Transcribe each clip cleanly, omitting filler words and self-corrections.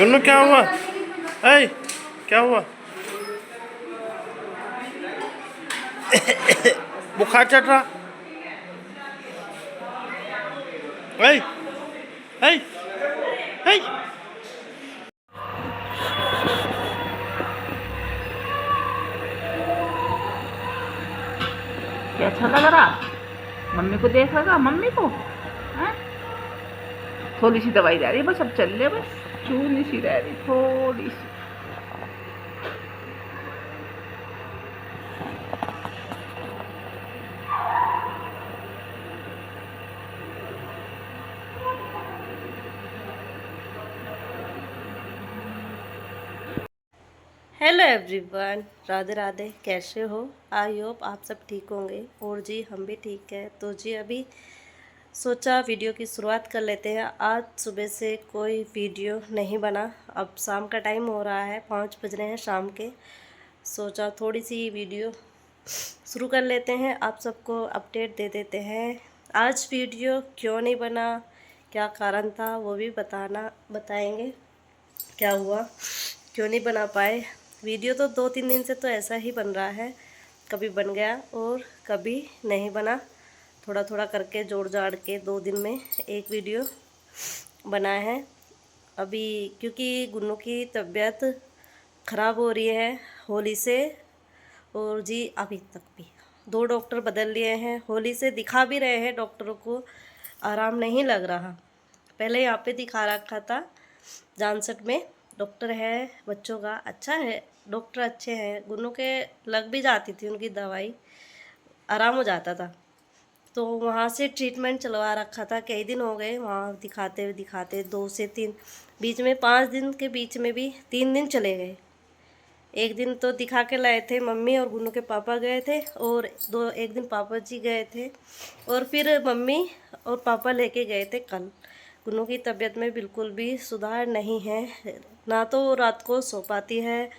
गुन्नू क्या हुआ? ऐ क्या हुआ? बुखार चढ़ रहा। ऐ ऐ ऐ कैसा लग रहा? मम्मी को देखेगा, मम्मी को हैं? थोड़ी सी दवाई दे रही है बस, अब चल ले बस, चूनी सी रह रही थोड़ी सी। Hello everyone, Radhe Radhe. कैसे हो? आई होप आप सब ठीक होंगे। और जी हम भी ठीक है। तो जी अभी सोचा वीडियो की शुरुआत कर लेते हैं। आज सुबह से कोई वीडियो नहीं बना। अब शाम का टाइम हो रहा है, 5 बज रहे हैं शाम के। सोचा थोड़ी सी वीडियो शुरू कर लेते हैं, आप सबको अपडेट दे देते हैं। आज वीडियो क्यों नहीं बना, क्या कारण था, वो भी बताएंगे क्या हुआ, क्यों नहीं बना पाए। वीडियो तो 2-3 दिन से तो ऐसा ही बन रहा है, कभी बन गया और कभी नहीं बना। थोड़ा थोड़ा करके जोड़ जाड़ के 2 दिन में एक वीडियो बना है। अभी क्योंकि गुन्नू की तबीयत ख़राब हो रही है होली से, और जी अभी तक भी 2 डॉक्टर बदल लिए हैं। होली से दिखा भी रहे हैं डॉक्टरों को, आराम नहीं लग रहा। पहले यहाँ पे दिखा रखा था जानसठ में, डॉक्टर है बच्चों का, अच्छा है, डॉक्टर अच्छे हैं। गुन्नू के लग भी जाती थी उनकी दवाई, आराम हो जाता था। तो वहाँ से ट्रीटमेंट चलवा रखा था, कई दिन हो गए वहाँ दिखाते 2 से 3, बीच में 5 दिन के बीच में भी 3 दिन चले गए। एक दिन तो दिखा के लाए थे, मम्मी और गुन्नू के पापा गए थे, और एक दिन पापा जी गए थे, और फिर मम्मी और पापा लेके गए थे कल। गुन्नू की तबीयत में बिल्कुल भी सुधार नहीं है, ना तो वो रात को सो पाती है,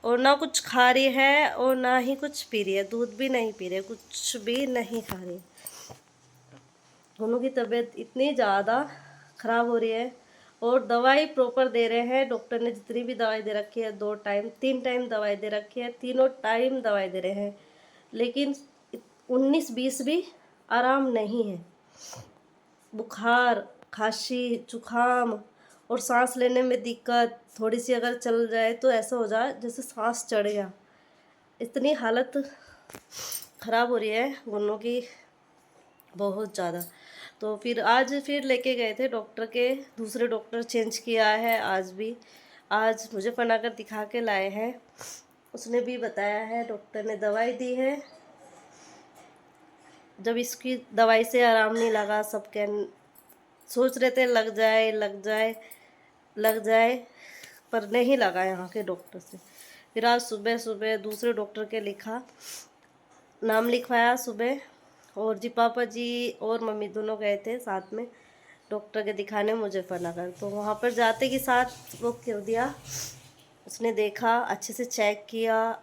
और ना कुछ खा रही है, और ना ही कुछ पी रही है। दूध भी नहीं पी रही, कुछ भी नहीं खा रही। गुन्नू की तबीयत इतनी ज़्यादा ख़राब हो रही है, और दवाई प्रॉपर दे रहे हैं डॉक्टर ने। जितनी भी दवाई दे रखी है, 2 टाइम 3 टाइम दवाई दे रखी है, तीनों टाइम दवाई दे रहे हैं, लेकिन 19-20 भी आराम नहीं है। बुखार, खांसी, जुकाम, और सांस लेने में दिक्कत, थोड़ी सी अगर चल जाए तो ऐसा हो जाए जैसे सांस चढ़ गया। इतनी हालत ख़राब हो रही है गुन्नू की, बहुत ज़्यादा। तो फिर आज फिर लेके गए थे डॉक्टर के, दूसरे डॉक्टर चेंज किया है आज भी। आज मुझे कर दिखा के लाए हैं, उसने भी बताया है, डॉक्टर ने दवाई दी है। जब इसकी दवाई से आराम नहीं लगा, सब कह सोच रहे थे लग जाए लग जाए लग जाए, पर नहीं लगा यहाँ के डॉक्टर से। फिर आज सुबह सुबह दूसरे डॉक्टर के लिखा, नाम लिखवाया सुबह, और जी पापा जी और मम्मी दोनों गए थे साथ में डॉक्टर के दिखाने मुजफ्फरनगर। तो वहाँ पर जाते के साथ वो कर दिया, उसने देखा, अच्छे से चेक किया,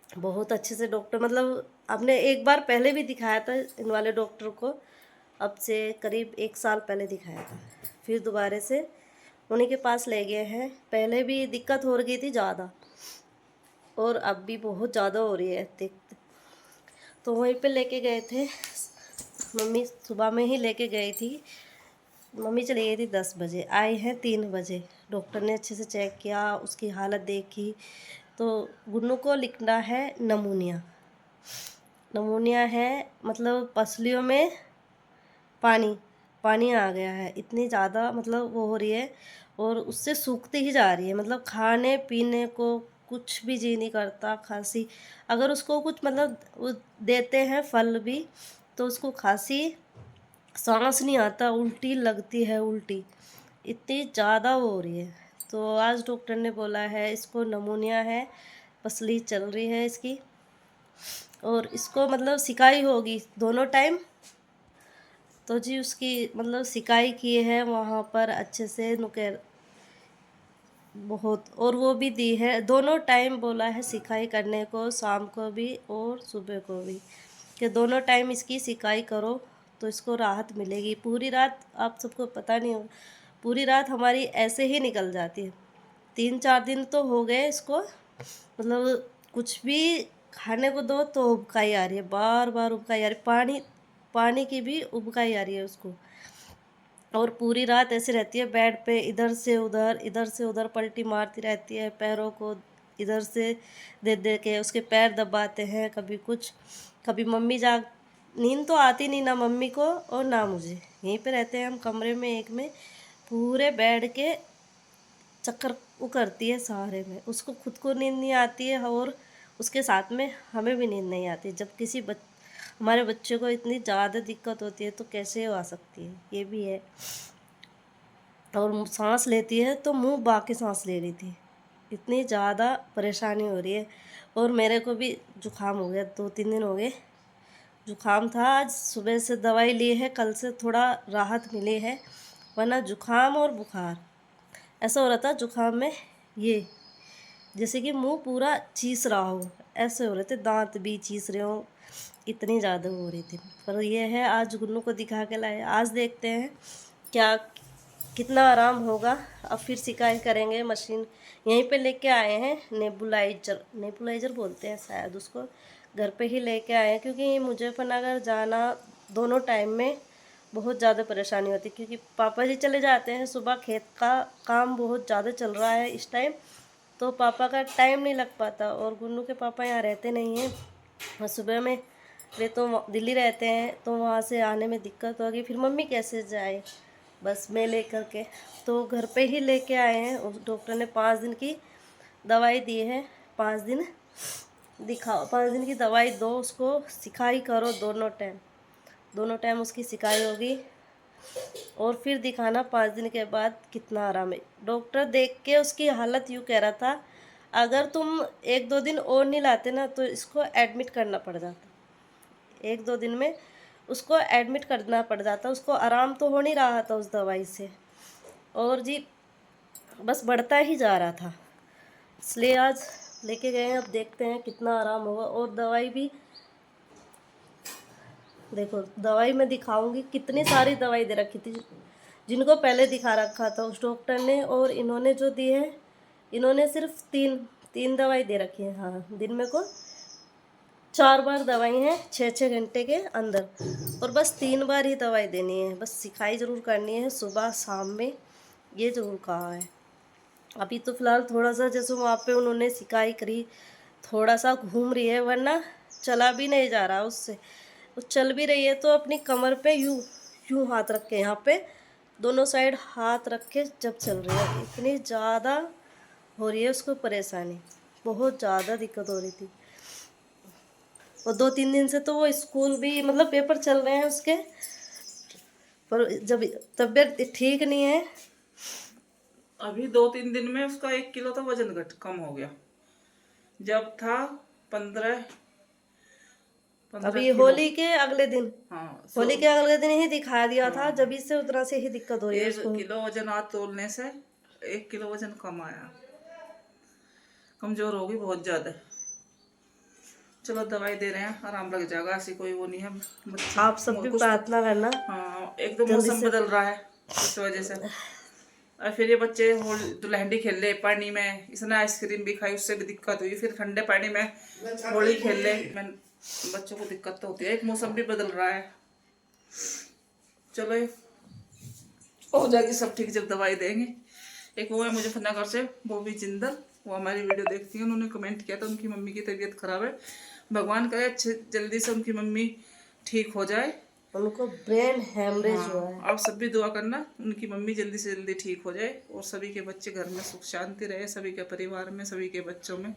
बहुत अच्छे से डॉक्टर, मतलब आपने एक बार पहले भी दिखाया था इन वाले डॉक्टर को, अब से करीब 1 साल पहले दिखाया था, फिर दोबारा से उन्हीं के पास ले गए हैं। पहले भी दिक्कत हो गई थी ज़्यादा, और अब भी बहुत ज़्यादा हो रही है देखते। तो वहीं पे लेके गए थे, मम्मी सुबह में ही लेके गई थी। मम्मी चली गई थी 10 बजे, आए हैं 3 बजे। डॉक्टर ने अच्छे से चेक किया, उसकी हालत देखी, तो गुन्नू को लिखना है नमूनिया। नमूनिया है मतलब पसलियों में पानी पानी आ गया है, इतनी ज़्यादा मतलब वो हो रही है, और उससे सूखती ही जा रही है। मतलब खाने पीने को कुछ भी जी नहीं करता। खांसी, अगर उसको कुछ मतलब वो देते हैं फल भी, तो उसको खांसी, सांस नहीं आता, उल्टी लगती है, उल्टी इतनी ज़्यादा वो हो रही है। तो आज डॉक्टर ने बोला है इसको नमूनिया है, पसली चल रही है इसकी, और इसको मतलब सिकाई होगी दोनों टाइम। तो जी उसकी मतलब सिकाई किए हैं वहाँ पर अच्छे से नुकेर बहुत, और वो भी दी है, दोनों टाइम बोला है सिकाई करने को, शाम को भी और सुबह को भी, कि दोनों टाइम इसकी सिकाई करो तो इसको राहत मिलेगी। पूरी रात आप सबको पता नहीं हो, पूरी रात हमारी ऐसे ही निकल जाती है। 3-4 दिन तो हो गए इसको, मतलब कुछ भी खाने को दो तो उबकाई आ रही है, बार बार उबकाई आ रही है, पानी की भी उबकाई आ रही है उसको। और पूरी रात ऐसे रहती है बेड पे, इधर से उधर पलटी मारती रहती है, पैरों को इधर से दे दे के उसके पैर दबाते हैं, कभी कुछ, कभी मम्मी जाग, नींद तो आती नहीं ना मम्मी को और ना मुझे। यहीं पे रहते हैं हम कमरे में एक में, पूरे बेड के चक्कर वो करती है सहारे में, उसको खुद को नींद नहीं आती है और उसके साथ में हमें भी नींद नहीं आती। जब हमारे बच्चे को इतनी ज़्यादा दिक्कत होती है तो कैसे आ सकती है, ये भी है। और सांस लेती है तो मुंह बाके सांस ले रही थी, इतनी ज़्यादा परेशानी हो रही है। और मेरे को भी जुकाम हो गया, 2-3 दिन हो गए जुकाम था। आज सुबह से दवाई ली है, कल से थोड़ा राहत मिली है, वरना जुकाम और बुखार ऐसा हो रहा था। जुकाम में ये जैसे कि मुंह पूरा चीस रहा हो, ऐसे हो रहे थे, दांत भी चीस रहे हो, इतनी ज़्यादा हो रही थी। पर ये है, आज गुन्नू को दिखा के लाए, आज देखते हैं क्या कितना आराम होगा। अब फिर सिकाई करेंगे, मशीन यहीं पे लेके आए हैं, नेबुलाइजर बोलते हैं शायद उसको, घर पे ही लेके आए हैं, क्योंकि मुजफ्फरनगर जाना दोनों टाइम में बहुत ज़्यादा परेशानी होती है, क्योंकि पापा जी चले जाते हैं सुबह, खेत का काम बहुत ज़्यादा चल रहा है इस टाइम, तो पापा का टाइम नहीं लग पाता। और गुन्नू के पापा यहाँ रहते नहीं हैं, और सुबह में वे तो दिल्ली रहते हैं, तो वहाँ से आने में दिक्कत होगी, फिर मम्मी कैसे जाए बस में लेकर के। तो घर पे ही लेके आए हैं। उस डॉक्टर ने 5 दिन की दवाई दी है, 5 दिन दिखाओ, 5 दिन की दवाई दो उसको, सिकाई करो दोनों टाइम उसकी सिकाई होगी, और फिर दिखाना 5 दिन के बाद कितना आराम है। डॉक्टर देख के उसकी हालत यूँ कह रहा था, अगर तुम 1-2 दिन और नहीं लाते ना तो इसको एडमिट करना पड़ जाता, 1-2 दिन में उसको एडमिट करना पड़ जाता। उसको आराम तो हो नहीं रहा था उस दवाई से, और जी बस बढ़ता ही जा रहा था, इसलिए आज लेके गए हैं। अब देखते हैं कितना आराम होगा। और दवाई भी देखो, दवाई मैं दिखाऊंगी, कितनी सारी दवाई दे रखी थी, जिनको पहले दिखा रखा था उस डॉक्टर ने, और इन्होंने जो दी है, इन्होंने सिर्फ तीन दवाई दे रखी है। हाँ, दिन में को 4 बार दवाई है 6-6 घंटे के अंदर, और बस 3 बार ही दवाई देनी है, बस सिकाई ज़रूर करनी है सुबह शाम में, ये ज़रूर कहा है। अभी तो फ़िलहाल थोड़ा सा जैसे वहाँ पे उन्होंने सिकाई करी, थोड़ा सा घूम रही है, वरना चला भी नहीं जा रहा उससे। वो चल भी रही है तो अपनी कमर पे यूँ हाथ रख के, यहाँ पे दोनों साइड हाथ रख के जब चल रही है, इतनी ज़्यादा हो रही है उसको परेशानी, बहुत ज़्यादा दिक्कत हो रही थी। और 2-3 दिन से तो वो स्कूल भी, मतलब पेपर चल रहे हैं उसके, पर जब तबीयत ठीक नहीं है। अभी 2-3 दिन में उसका 1 किलो तो वजन कम हो गया, जब था 15 अभी होली के अगले दिन, हाँ, होली के अगले दिन ही दिखा दिया था, जब इससे उतना से ही दिक्कत हो रही है 1 उसको। किलो वजन आज तोलने से 1 किलो वजन कम आया, कमजोर होगी बहुत ज्यादा। चलो दवाई दे रहे हैं, आराम लग जाएगा, ऐसी कोई वो नहीं है। आप सब भी प्रार्थना करना। हाँ, एक तो मौसम बदल रहा है इस वजह से, और फिर ये बच्चे दुलहंडी खेल ले पानी में, इसने आइसक्रीम भी खाई, उससे भी दिक्कत हुई, फिर ठंडे पानी में होली खेल ले, बच्चों को दिक्कत तो होती है, एक मौसम भी बदल रहा है। चलो हो जाएगी सब ठीक जब दवाई देंगे। एक वो है मुजफ्फरनगर से, वो भी जिंदल, वो हमारी वीडियो देखती है, उन्होंने कमेंट किया था उनकी मम्मी की तबीयत खराब है, भगवान करे अच्छे जल्दी से उनकी मम्मी ठीक हो जाए, उनको ब्रेन हेमरेज हुआ है। आप सब भी दुआ करना उनकी मम्मी जल्दी से जल्दी ठीक हो जाए, और सभी के बच्चे घर में सुख शांति रहे, सभी के परिवार में, सभी के बच्चों में।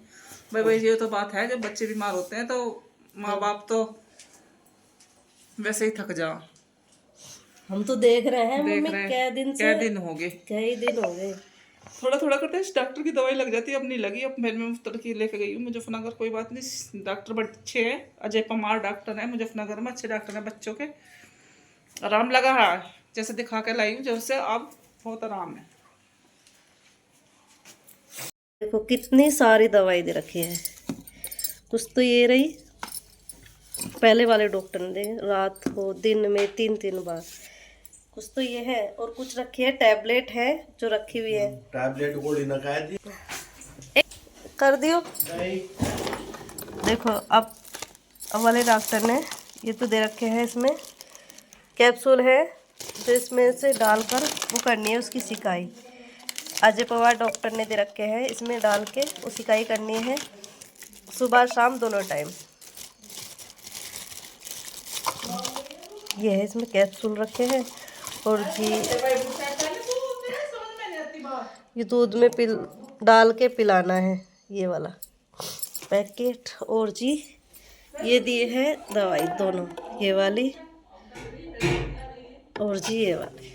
भाई ये तो बात है, जब बच्चे बीमार होते हैं तो माँ बाप तो वैसे ही थक जाओ। हम तो देख रहे हैं मम्मी, क्या दिन हो गए, कई दिन हो गए, थोड़ा थोड़ा करते डॉक्टर की दवाई लग जाती है, अब नहीं लगी। अब मैं मुफ्त की लेके गई हूँ मुजफ्फरनगर, कोई बात नहीं, डॉक्टर बड़े अच्छे हैं, अजय पमार डॉक्टर है मुजफ्फरनगर में, अच्छे डॉक्टर हैं बच्चों के, आराम लगा है, जैसे दिखा के लाई हूँ, जैसे अब बहुत आराम है। देखो कितनी सारी दवाई दे रखी है, कुछ तो ये रही पहले वाले डॉक्टर ने दे, रात को दिन में 3-3 बार, कुछ तो ये है और कुछ रखी है, टैबलेट है जो रखी हुई है। टैबलेट गोली ना खाए दी कर दियो। नहीं। देखो अब वाले डॉक्टर ने ये तो दे रखे हैं, इसमें कैप्सूल है जो इसमें से डालकर वो करनी है उसकी सिकाई। अजय पवार डॉक्टर ने दे रखे हैं, इसमें डाल के वो सिकाई करनी है सुबह शाम दोनों टाइम। ये है, इसमें कैप्सूल रखे हैं और जी ये दूध में डाल के पिलाना है, ये वाला पैकेट। और जी ये दिए है दवाई दोनों, ये वाली और जी ये वाली।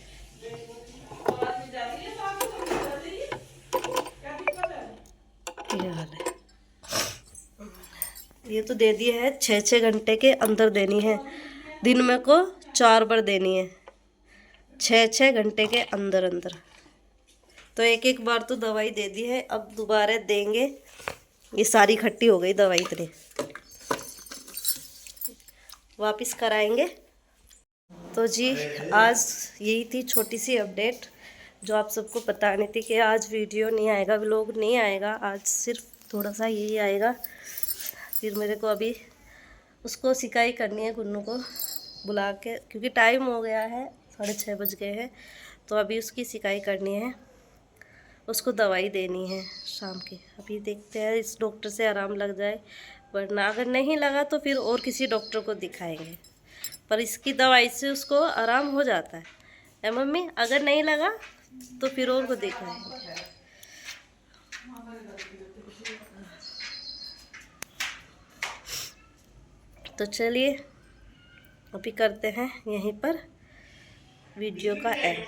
ये वाले ये तो दे दिए है, 6-6 घंटे के अंदर देनी है। दिन में को 4 बार देनी है, 6-6 घंटे के अंदर अंदर। तो एक बार तो दवाई दे दी है, अब दोबारा देंगे। ये सारी इकट्ठी हो गई दवाई इतनी, वापस कराएंगे। तो जी आज यही थी छोटी सी अपडेट जो आप सबको बतानी थी कि आज वीडियो नहीं आएगा, व्लॉग नहीं आएगा, आज सिर्फ थोड़ा सा यही आएगा। फिर मेरे को अभी उसको सिकाई करनी है, गुन्नू को बुला के, क्योंकि टाइम हो गया है, 6:30 बज गए हैं। तो अभी उसकी सिकाई करनी है, उसको दवाई देनी है शाम की। अभी देखते हैं इस डॉक्टर से आराम लग जाए, वरना अगर नहीं लगा तो फिर और किसी डॉक्टर को दिखाएंगे। पर इसकी दवाई से उसको आराम हो जाता है मम्मी। अगर नहीं लगा तो फिर और को दिखाएंगे। तो चलिए अभी करते हैं यहीं पर वीडियो का एंड।